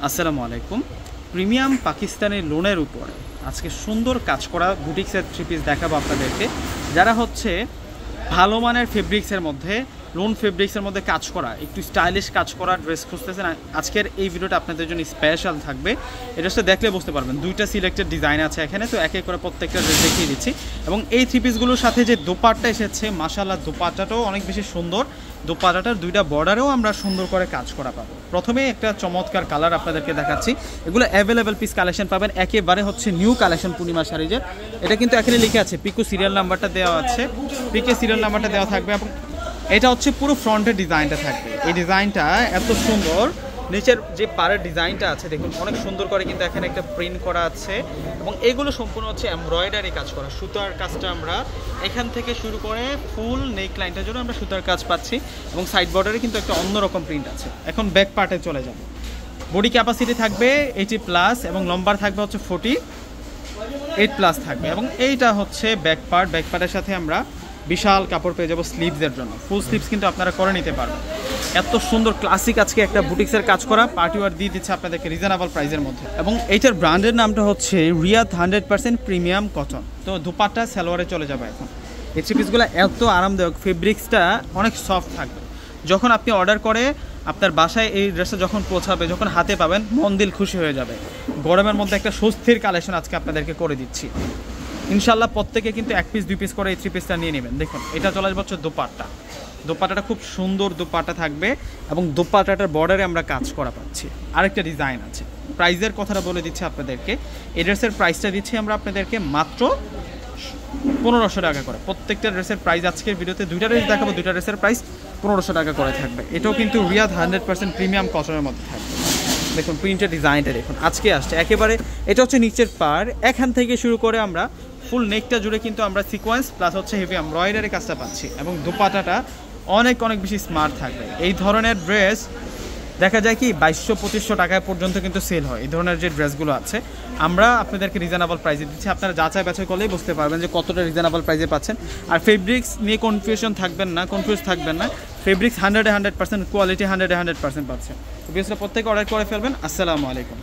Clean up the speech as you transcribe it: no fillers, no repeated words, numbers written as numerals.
আসসালামু আলাইকুম। প্রিমিয়াম পাকিস্তানি লোনের উপর আজকে সুন্দর কাজ করা বুটিক্সের থ্রি পিস দেখাবো আপনাদেরকে। যারা হচ্ছে ভালো মানের ফেব্রিক্সের মধ্যে, লোন ফেব্রিক্সের মধ্যে কাজ করা, একটু স্টাইলিশ কাজ করা ড্রেস খুঁজতেছেন, আজকের এই ভিডিওটা আপনাদের জন্য স্পেশাল থাকবে। এই ড্রেসটা দেখলে বুঝতে পারবেন, দুইটা সিলেক্টেড ডিজাইন আছে এখানে, তো এক এক করে প্রত্যেকটা ড্রেস দেখিয়ে দিচ্ছি। এবং এই থ্রি পিসগুলোর সাথে যে দোপাট্টা এসেছে, মাশাআল্লাহ দোপাট্টাটাও অনেক বেশি সুন্দর। দোপাট্টাটার দুইটা বর্ডারেও আমরা সুন্দর করে কাজ করা পাবো। প্রথমে একটা চমৎকার কালার আপনাদেরকে দেখাচ্ছি। এগুলো অ্যাভেলেবেল পিস কালেকশন পাবেন, একেবারে হচ্ছে নিউ কালেকশন পূর্ণিমা শাড়িজের। এটা কিন্তু এখানে লিখে আছে, পিকো সিরিয়াল নাম্বারটা দেওয়া আছে, পিকে সিরিয়াল নাম্বারটা দেওয়া থাকবে। এবং এটা হচ্ছে পুরো ফ্রন্টের ডিজাইনটা থাকবে। এই ডিজাইনটা এত সুন্দর, নিচের যে পাড়ের ডিজাইনটা আছে দেখুন অনেক সুন্দর করে কিন্তু এখানে একটা প্রিন্ট করা আছে। এবং এগুলো সম্পূর্ণ হচ্ছে এমব্রয়ডারি কাজ করা, সুতার কাজটা আমরা এখান থেকে শুরু করে ফুল নেক লাইনটার জন্য আমরা সুতার কাজ পাচ্ছি। এবং সাইড বর্ডারে কিন্তু একটা অন্যরকম প্রিন্ট আছে। এখন ব্যাক পার্টে চলে যাব। বডি ক্যাপাসিটি থাকবে 80+ এবং লম্বার থাকবে হচ্ছে 48+ থাকবে। এবং এইটা হচ্ছে ব্যাক পার্ট। ব্যাক পার্টের সাথে আমরা বিশাল কাপড় পেয়ে যাবো স্লিভসের জন্য। ফুল স্লিভস কিন্তু আপনারা করে নিতে পারবেন। এত সুন্দর ক্লাসিক আজকে একটা বুটিক্সের কাজ করা পার্টি ওয়ার দিয়ে দিচ্ছে আপনাদেরকে রিজনেবল প্রাইসের মধ্যে। এবং এইটার ব্র্যান্ডের নামটা হচ্ছে রিয়াদ 100% প্রিমিয়াম কটন। তো দুপাট্টা সালোয়ারে চলে যাবে। এখন এই থ্রি পিসগুলো এত আরামদায়ক, ফেব্রিক্সটা অনেক সফট থাকবে। যখন আপনি অর্ডার করে আপনার বাসায় এই ড্রেসটা যখন পৌঁছাবে, যখন হাতে পাবেন, মন দিল খুশি হয়ে যাবে। গরমের মধ্যে একটা স্বস্তির কালেকশন আজকে আপনাদেরকে করে দিচ্ছি ইনশাল্লাহ। প্রত্যেকে কিন্তু 1 পিস 2 পিস করে এই থ্রি পিসটা নিয়ে নেবেন। দেখুন এটা চলে আসবে হচ্ছে দোপাট্টা। দোপাট্টাটা খুব সুন্দর দোপাট্টা থাকবে এবং দোপাট্টাটার বর্ডারে আমরা কাজ করা পাচ্ছি। আরেকটা ডিজাইন আছে। প্রাইসের কথাটা বলে দিচ্ছি আপনাদেরকে। এই ড্রেসের প্রাইসটা দিচ্ছি আমরা আপনাদেরকে মাত্র 1500 টাকা করে। প্রত্যেকটা ড্রেসের প্রাইস আজকের ভিডিওতে দুইটা ড্রেস দেখাবো, দুইটা ড্রেসের প্রাইস 1500 টাকা করে থাকবে। এটাও কিন্তু রিয়াদ 100% প্রিমিয়াম কটনের মধ্যে থাকবে। দেখুন প্রিন্টের ডিজাইনটা দেখুন আজকে আসছে একেবারে। এটা হচ্ছে নিচের পাড়, এখান থেকে শুরু করে আমরা ফুল নেকটা জুড়ে কিন্তু আমরা সিকোয়েন্স প্লাস হচ্ছে হেভি এমব্রয়ডারি কাজটা পাচ্ছি। এবং দোপাট্টাটা অনেক অনেক বেশি স্মার্ট থাকবে। এই ধরনের ড্রেস দেখা যায় কি 2200-2500 টাকায় পর্যন্ত কিন্তু সেল হয়। এই ধরনের যে ড্রেসগুলো আছে আমরা আপনাদেরকে রিজনেবল প্রাইসে দিচ্ছি। আপনারা যাচাই বাছাই করলেই বুঝতে পারবেন যে কতটা রিজনেবল প্রাইসে পাচ্ছেন। আর ফেব্রিক্স নিয়ে কনফিউজ থাকবেন না। ফেব্রিক্স 100% কোয়ালিটি 100% পাচ্ছেন। তো বিশেষ প্রত্যেকে অর্ডার করে ফেলবেন। আসসালামু আলাইকুম।